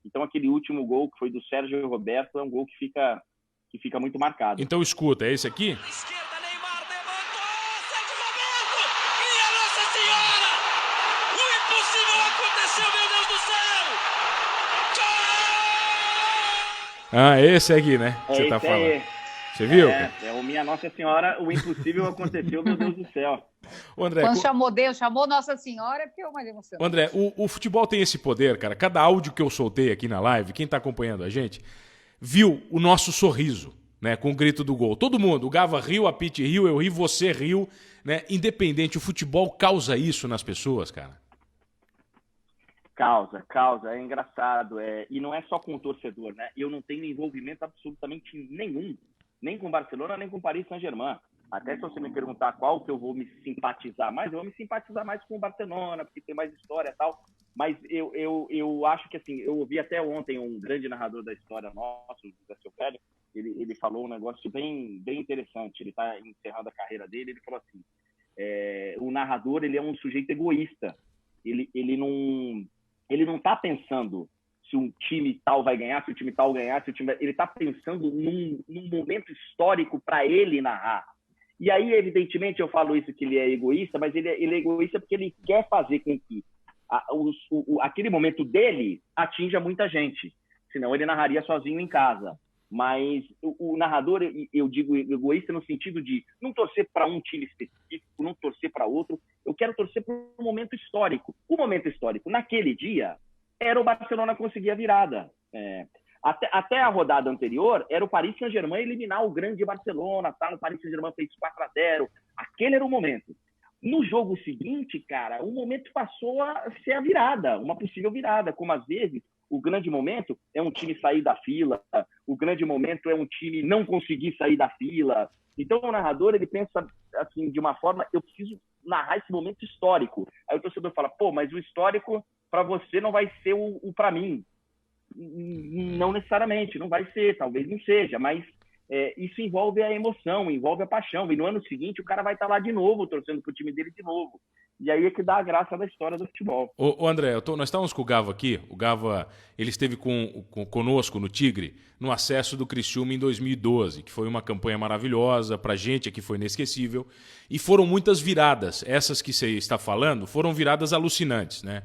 Então, aquele último gol, que foi do Sérgio Roberto, é um gol que fica muito marcado. Então, escuta, é esse aqui? Esquerda, Neymar levantou, Sérgio Roberto! Minha Nossa Senhora! O impossível aconteceu, meu Deus do céu! Gol! Esse aqui, né? Você tá falando. Você viu? O Minha Nossa Senhora, o impossível aconteceu, meu Deus do céu. O André, quando chamou Deus, chamou Nossa Senhora, porque eu mais emocionado. André, o futebol tem esse poder, cara. Cada áudio que eu soltei aqui na live, quem tá acompanhando a gente, viu o nosso sorriso, né, com o grito do gol. Todo mundo, o Gava riu, a Pete riu, eu ri, você riu, né? Independente, o futebol causa isso nas pessoas, cara. Causa, é engraçado. E não é só com o torcedor, né? Eu não tenho envolvimento absolutamente nenhum, nem com o Barcelona, nem com o Paris Saint-Germain. Até se você me perguntar qual que eu vou me simpatizar mais, eu vou me simpatizar mais com o Barcelona, porque tem mais história e tal. Mas eu acho que, assim, eu ouvi até ontem um grande narrador da história nosso, o José Silvério, ele falou um negócio bem interessante. Ele está encerrando a carreira dele, ele falou assim, o narrador, ele é um sujeito egoísta. Ele não está pensando se um time tal vai ganhar, se o time tal ganhar, ele está pensando num momento histórico para ele narrar. E aí, evidentemente, eu falo isso que ele é egoísta, mas ele é egoísta porque ele quer fazer com que aquele momento dele atinja muita gente. Senão ele narraria sozinho em casa. Mas o narrador, eu digo egoísta no sentido de não torcer para um time específico, não torcer para outro. Eu quero torcer para um momento histórico. O momento histórico, naquele dia, era o Barcelona conseguir a virada. Até a rodada anterior, era o Paris Saint-Germain eliminar o grande Barcelona. Tá? O Paris Saint-Germain fez 4-0. Aquele era o momento. No jogo seguinte, cara, o momento passou a ser a virada, uma possível virada, como às vezes o grande momento é um time sair da fila, o grande momento é um time não conseguir sair da fila. Então o narrador, ele pensa assim, de uma forma, eu preciso narrar esse momento histórico. Aí o torcedor fala, pô, mas o histórico para você não vai ser o para mim. Não necessariamente, não vai ser, talvez não seja, mas isso envolve a emoção, envolve a paixão. E no ano seguinte o cara vai estar lá de novo, torcendo pro time dele de novo. E aí é que dá a graça da história do futebol. Ô André, nós estávamos com o Gava aqui. O Gava, ele esteve conosco no Tigre, no acesso do Criciúma em 2012, que foi uma campanha maravilhosa, pra gente aqui foi inesquecível. E foram muitas viradas. Essas que você está falando foram viradas alucinantes, né?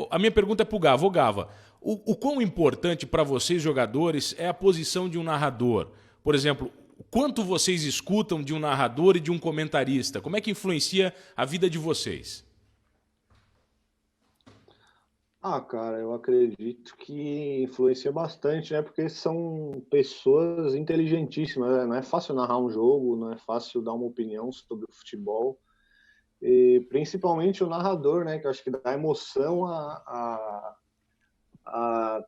A minha pergunta é pro Gava. Ô Gava, o quão importante para vocês, jogadores, é a posição de um narrador? Por exemplo, quanto vocês escutam de um narrador e de um comentarista? Como é que influencia a vida de vocês? Cara, eu acredito que influencia bastante, né? Porque são pessoas inteligentíssimas, né? Não é fácil narrar um jogo, não é fácil dar uma opinião sobre o futebol. E principalmente o narrador, né? Que eu acho que dá emoção a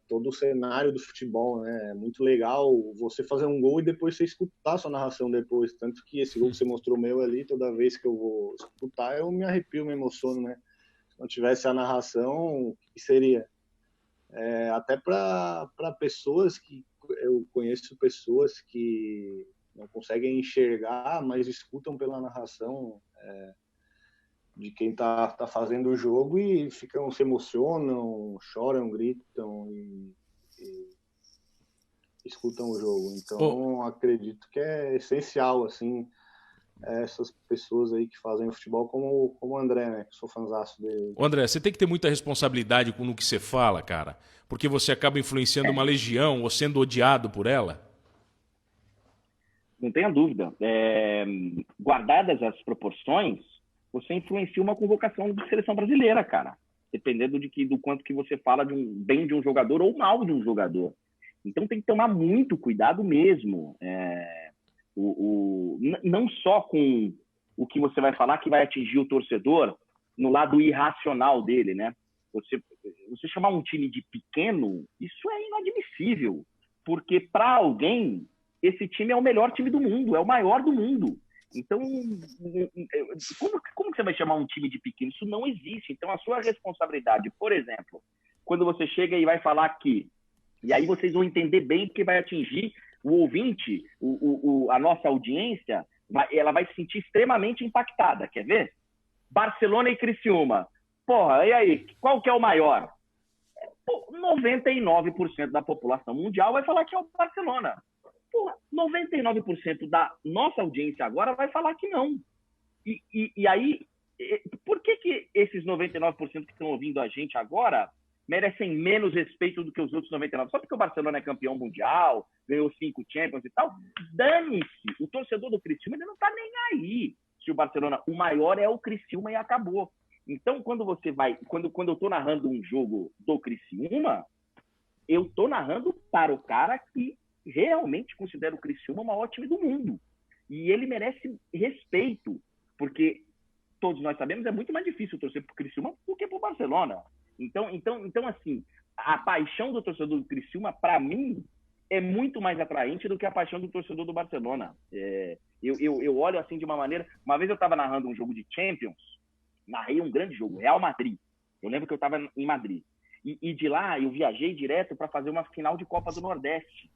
todo o cenário do futebol, né? É muito legal você fazer um gol e depois você escutar a sua narração depois. Tanto que esse gol que você mostrou meu ali, toda vez que eu vou escutar, eu me arrepio, me emociono, né? Se não tivesse a narração, o que seria? Até para pessoas que... Eu conheço pessoas que não conseguem enxergar, mas escutam pela narração de quem tá fazendo o jogo e se emocionam, choram, gritam e escutam o jogo. Então, acredito que é essencial, assim, essas pessoas aí que fazem o futebol como o André, né? Que sou fãzaço dele. Ô André, você tem que ter muita responsabilidade com o que você fala, cara, porque você acaba influenciando uma legião ou sendo odiado por ela. Não tenha dúvida. Guardadas as proporções, você influencia uma convocação de seleção brasileira, cara. Dependendo do quanto que você fala bem de um jogador ou mal de um jogador. Então tem que tomar muito cuidado mesmo. Não só com o que você vai falar que vai atingir o torcedor no lado irracional dele, né? Você chamar um time de pequeno, isso é inadmissível. Porque para alguém, esse time é o melhor time do mundo, é o maior do mundo. Então, como que você vai chamar um time de pequeno? Isso não existe. Então, a sua responsabilidade, por exemplo, quando você chega e vai falar aqui, e aí vocês vão entender bem que vai atingir o ouvinte, a nossa audiência, ela vai se sentir extremamente impactada. Quer ver? Barcelona e Criciúma. Porra, e aí? Qual que é o maior? 99% da população mundial vai falar que é o Barcelona. 99% da nossa audiência agora vai falar que não. E aí, por que esses 99% que estão ouvindo a gente agora merecem menos respeito do que os outros 99%? Só porque o Barcelona é campeão mundial, ganhou 5 Champions e tal? Dane-se! O torcedor do Criciúma ele não está nem aí. Se o Barcelona, o maior é o Criciúma e acabou. Então, quando eu estou narrando um jogo do Criciúma, eu estou narrando para o cara que realmente considera o Criciúma o maior time do mundo. E ele merece respeito, porque todos nós sabemos, é muito mais difícil torcer para o Criciúma do que para o Barcelona. Então, assim, a paixão do torcedor do Criciúma, para mim, é muito mais atraente do que a paixão do torcedor do Barcelona. Eu olho assim de uma maneira... Uma vez eu estava narrando um jogo de Champions, narrei um grande jogo, Real Madrid. Eu lembro que eu estava em Madrid. E de lá eu viajei direto para fazer uma final de Copa do Nordeste.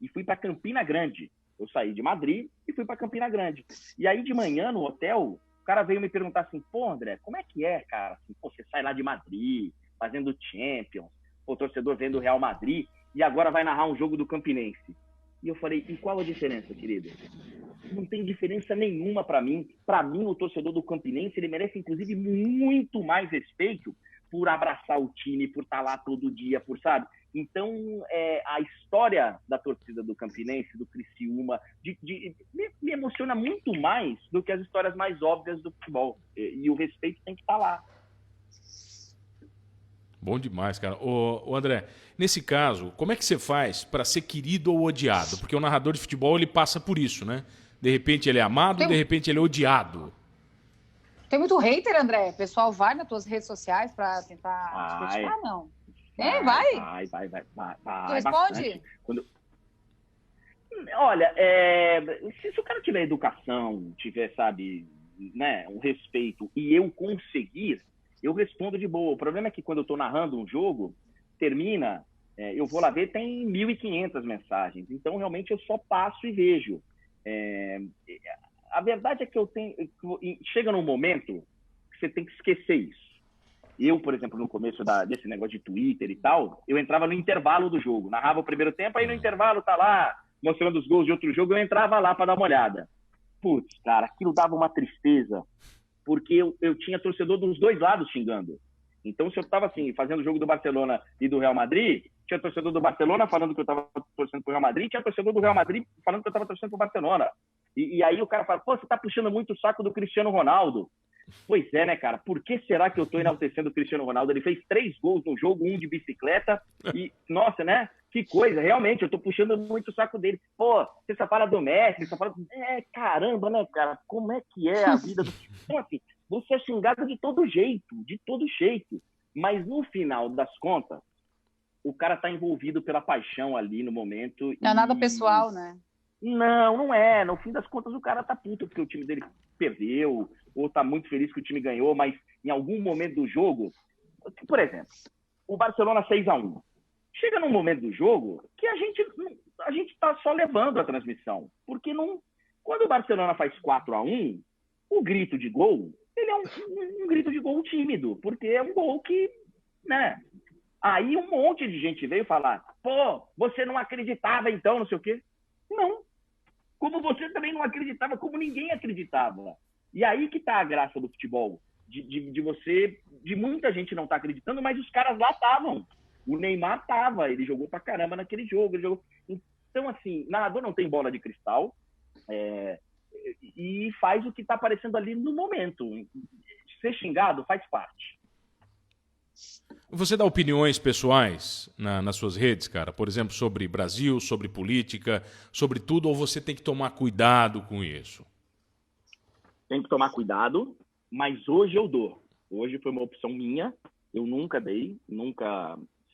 E fui para Campina Grande. Eu saí de Madrid e fui para Campina Grande. E aí, de manhã, no hotel, cara veio me perguntar assim, pô, André, como é que é, cara? Assim, pô, você sai lá de Madrid, fazendo Champions, o torcedor vendo o Real Madrid, e agora vai narrar um jogo do Campinense. E eu falei, e qual a diferença, querido? Não tem diferença nenhuma para mim. Para mim, o torcedor do Campinense, ele merece, inclusive, muito mais respeito por abraçar o time, por estar lá todo dia, por, sabe? Então, a história da torcida do Campinense, do Criciúma, me emociona muito mais do que as histórias mais óbvias do futebol. E o respeito tem que estar lá. Bom demais, cara. Ô André, nesse caso, como é que você faz para ser querido ou odiado? Porque o narrador de futebol, ele passa por isso, né? De repente ele é amado, de repente ele é odiado. Tem muito hater, André? O pessoal vai nas tuas redes sociais para tentar te criticar, não? Vai. Tu responde? Olha, se o cara tiver educação, tiver, sabe, né, um respeito, e eu conseguir, eu respondo de boa. O problema é que quando eu estou narrando um jogo, termina, eu vou lá ver, tem 1.500 mensagens. Então, realmente, eu só passo e vejo. A verdade é que chega num momento que você tem que esquecer isso. Eu, por exemplo, no começo desse negócio de Twitter e tal, eu entrava no intervalo do jogo. Narrava o primeiro tempo, aí no intervalo tá lá, mostrando os gols de outro jogo, eu entrava lá para dar uma olhada. Putz, cara, aquilo dava uma tristeza, porque eu tinha torcedor dos dois lados xingando. Então, se eu estava assim, fazendo o jogo do Barcelona e do Real Madrid, tinha torcedor do Barcelona falando que eu estava torcendo pro Real Madrid, tinha torcedor do Real Madrid falando que eu estava torcendo pro Barcelona. E aí o cara fala, pô, você tá puxando muito o saco do Cristiano Ronaldo. Pois é, né, cara? Por que será que eu tô enaltecendo o Cristiano Ronaldo? Ele fez 3 gols no jogo, 1 de bicicleta, e, nossa, né? Que coisa, realmente, eu tô puxando muito o saco dele. Pô, você só fala do Messi, só fala... caramba, né, cara? Como é que é a vida do... Então, assim, você é xingado de todo jeito. Mas, no final das contas, o cara tá envolvido pela paixão ali no momento. Não é nada pessoal, né? Não é. No fim das contas, o cara tá puto porque o time dele perdeu, ou tá muito feliz que o time ganhou, mas em algum momento do jogo... Por exemplo, o Barcelona 6-1. Chega num momento do jogo que a gente tá só levando a transmissão. Porque quando o Barcelona faz 4-1, o grito de gol, ele é um grito de gol tímido, porque é um gol que, né? Aí um monte de gente veio falar, pô, você não acreditava então, não sei o quê. Não. Como você também não acreditava, como ninguém acreditava. E aí que tá a graça do futebol. De muita gente não tá acreditando, mas os caras lá estavam. O Neymar tava, ele jogou pra caramba naquele jogo. Então, assim, narrador não tem bola de cristal e faz o que tá aparecendo ali no momento. Ser xingado faz parte. Você dá opiniões pessoais nas suas redes, cara? Por exemplo, sobre Brasil, sobre política, sobre tudo, ou você tem que tomar cuidado com isso? Tem que tomar cuidado, mas hoje eu dou. Hoje foi uma opção minha, eu nunca dei,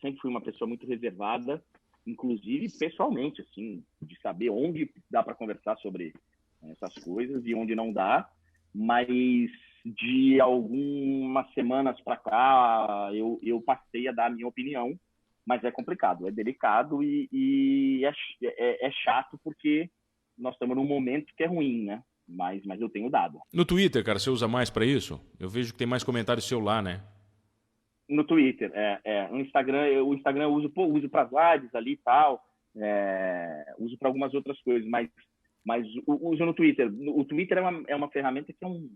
sempre fui uma pessoa muito reservada, inclusive pessoalmente, assim, de saber onde dá para conversar sobre essas coisas e onde não dá, mas de algumas semanas para cá eu passei a dar a minha opinião, mas é complicado, é delicado e é chato porque nós estamos num momento que é ruim, né? Mas eu tenho dado. No Twitter, cara, você usa mais para isso? Eu vejo que tem mais comentários seu lá, né? No Twitter, no Instagram, o Instagram eu uso para as lives ali e tal, uso para algumas outras coisas, mas uso no Twitter. O Twitter é uma ferramenta que é um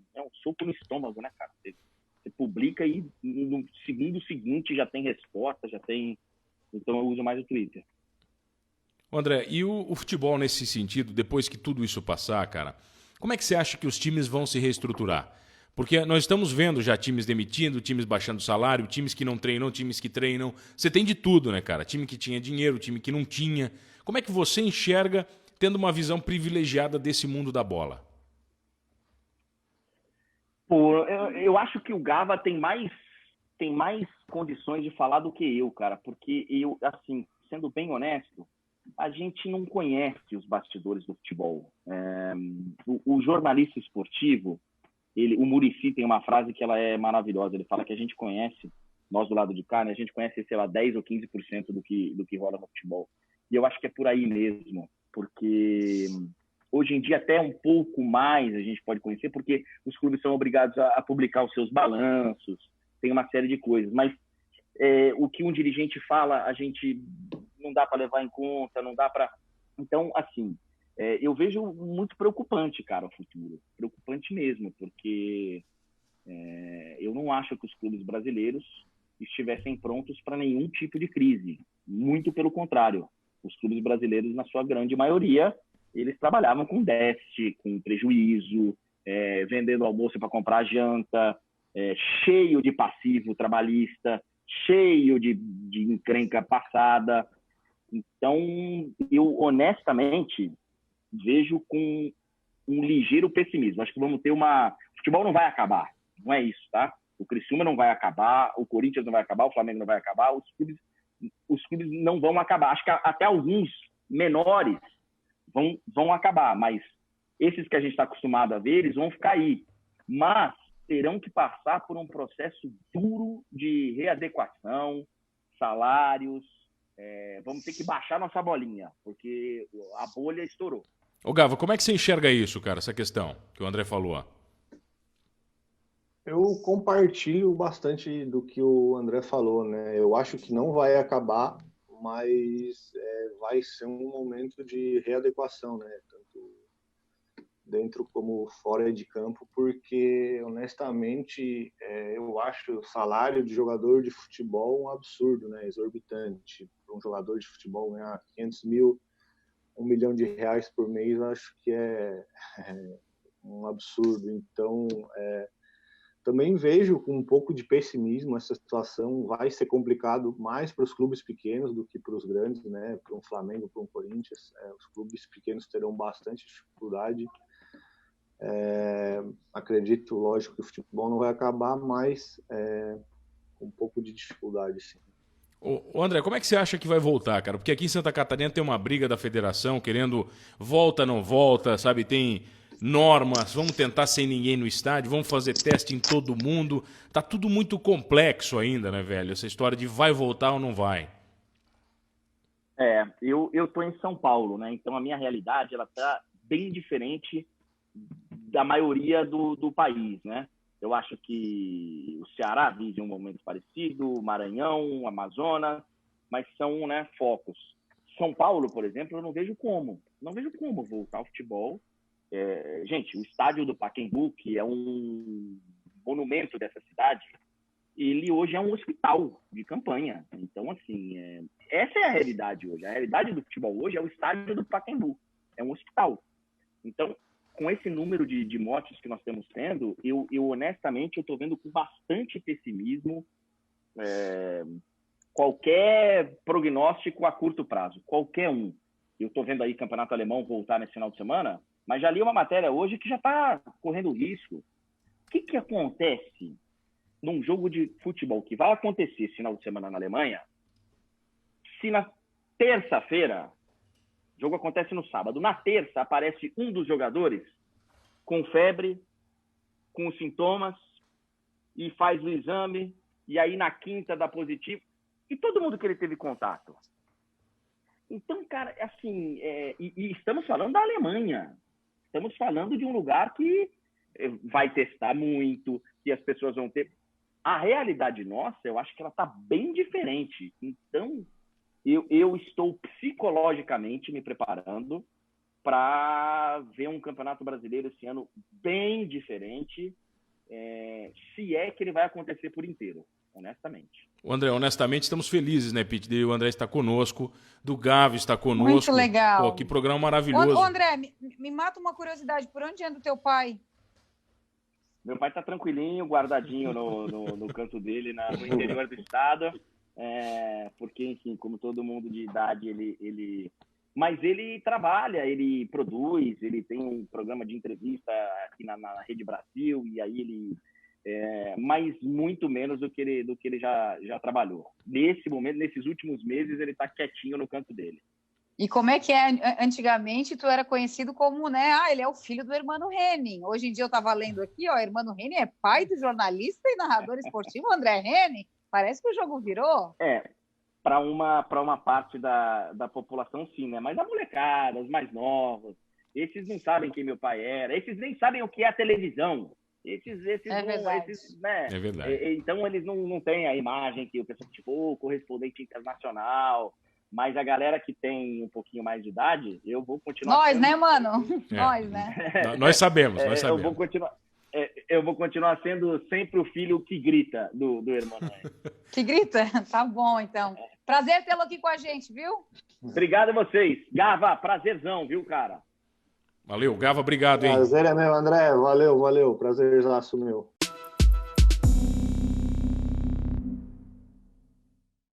soco no estômago, né, cara? Você publica e no segundo seguinte já tem resposta, então eu uso mais o Twitter. André, e o futebol nesse sentido, depois que tudo isso passar, cara, como é que você acha que os times vão se reestruturar? Porque nós estamos vendo já times demitindo, times baixando salário, times que não treinam, times que treinam. Você tem de tudo, né, cara? Time que tinha dinheiro, time que não tinha. Como é que você enxerga tendo uma visão privilegiada desse mundo da bola? Pô, eu acho que o Gava tem mais condições de falar do que eu, cara. Porque eu, assim, sendo bem honesto, a gente não conhece os bastidores do futebol. O jornalista esportivo, o Muricy tem uma frase que ela é maravilhosa. Ele fala que a gente conhece, nós do lado de cá, né, a gente conhece, sei lá, 10 ou 15% do que rola no futebol. E eu acho que é por aí mesmo, porque Hoje em dia até um pouco mais a gente pode conhecer, porque os clubes são obrigados a publicar os seus balanços, tem uma série de coisas, mas o que um dirigente fala, a gente não dá para levar em conta, não dá para... Então, assim, eu vejo muito preocupante, cara, o futuro. Preocupante mesmo, porque eu não acho que os clubes brasileiros estivessem prontos para nenhum tipo de crise. Muito pelo contrário. Os clubes brasileiros, na sua grande maioria, eles trabalhavam com déficit, com prejuízo, vendendo almoço para comprar janta, cheio de passivo trabalhista, cheio de encrenca passada. Então, eu honestamente vejo com um ligeiro pessimismo. Acho que vamos ter uma... O futebol não vai acabar, não é isso, tá? O Criciúma não vai acabar, o Corinthians não vai acabar, o Flamengo não vai acabar, os clubes não vão acabar. Acho que até alguns menores vão acabar, mas esses que a gente está acostumado a ver, eles vão ficar aí. Mas terão que passar por um processo duro de readequação, salários. Vamos ter que baixar nossa bolinha, porque a bolha estourou. Ô Gava, como é que você enxerga isso, cara, essa questão que o André falou? Eu compartilho bastante do que o André falou, né? Eu acho que não vai acabar, mas vai ser um momento de readequação, né? Tanto dentro como fora de campo, porque, honestamente, eu acho o salário de jogador de futebol um absurdo, né? Exorbitante. Para um jogador de futebol ganhar 500 mil, R$1 milhão por mês, eu acho que é um absurdo. Então, também vejo com um pouco de pessimismo essa situação. Vai ser complicado mais para os clubes pequenos do que para os grandes, né? Para um Flamengo, para um Corinthians. Os clubes pequenos terão bastante dificuldade. Acredito, lógico, que o futebol não vai acabar, mas com um pouco de dificuldade, sim. Ô André, como é que você acha que vai voltar, cara? Porque aqui em Santa Catarina tem uma briga da federação querendo volta, não volta, sabe? Tem normas, vamos tentar sem ninguém no estádio, vamos fazer teste em todo mundo. Tá tudo muito complexo ainda, né, velho? Essa história de vai voltar ou não vai. Eu tô em São Paulo, né? Então a minha realidade, ela tá bem diferente da maioria do país, né? Eu acho que o Ceará vive um momento parecido, o Maranhão, o Amazonas, mas são, né, focos. São Paulo, por exemplo, eu não vejo como voltar ao futebol. Gente, o estádio do Pacaembu, que é um monumento dessa cidade, ele hoje é um hospital de campanha. Então, assim, essa é a realidade hoje. A realidade do futebol hoje é o estádio do Pacaembu. É um hospital. Então, com esse número de mortes que nós estamos tendo, eu honestamente, eu estou vendo com bastante pessimismo qualquer prognóstico a curto prazo. Qualquer um. Eu estou vendo aí campeonato alemão voltar nesse final de semana, mas já li uma matéria hoje que já está correndo risco. O que acontece num jogo de futebol que vai acontecer esse final de semana na Alemanha, se na terça-feira, o jogo acontece no sábado, na terça aparece um dos jogadores com febre, com os sintomas, e faz o exame, e aí na quinta dá positivo, e todo mundo que ele teve contato. Então, cara, assim, e estamos falando da Alemanha, estamos falando de um lugar que vai testar muito, que as pessoas vão ter... A realidade nossa, eu acho que ela está bem diferente. Então, eu estou psicologicamente me preparando para ver um campeonato brasileiro esse ano bem diferente, se é que ele vai acontecer por inteiro, honestamente. O André, honestamente, estamos felizes, né, Pete? O André está conosco, do Gavi está conosco. Muito legal. Pô, que programa maravilhoso. Ô André, me mata uma curiosidade, por onde anda o teu pai? Meu pai está tranquilinho, guardadinho no canto dele, no interior do estado, porque, enfim, como todo mundo de idade, mas ele trabalha, ele produz, ele tem um programa de entrevista aqui na Rede Brasil, e aí ele... mas muito menos do que ele já trabalhou. Nesse momento, nesses últimos meses, ele está quietinho no canto dele. E como é que antigamente tu era conhecido como, né? Ele é o filho do Hermano Henning. Hoje em dia eu estava lendo aqui, Hermano Henning é pai do jornalista e narrador esportivo André Henning. Parece que o jogo virou. Para uma parte da população, sim, né? Mas a molecada, os mais novos, Esses não sabem quem meu pai era. Esses nem sabem o que é a televisão. Esses né? É verdade. Então, eles não têm a imagem que o pessoal, tipo, correspondente internacional. Mas a galera que tem um pouquinho mais de idade, eu vou continuar... Nós, né, mano? Nós, né? Nós sabemos. Eu vou continuar sendo sempre o filho que grita do Hermano. Que grita? Tá bom, então. Prazer tê-lo aqui com a gente, viu? Obrigado a vocês. Gava, prazerzão, viu, cara? Valeu, Gava, obrigado, hein? Prazer é meu, André. Valeu. Prazerzaço meu.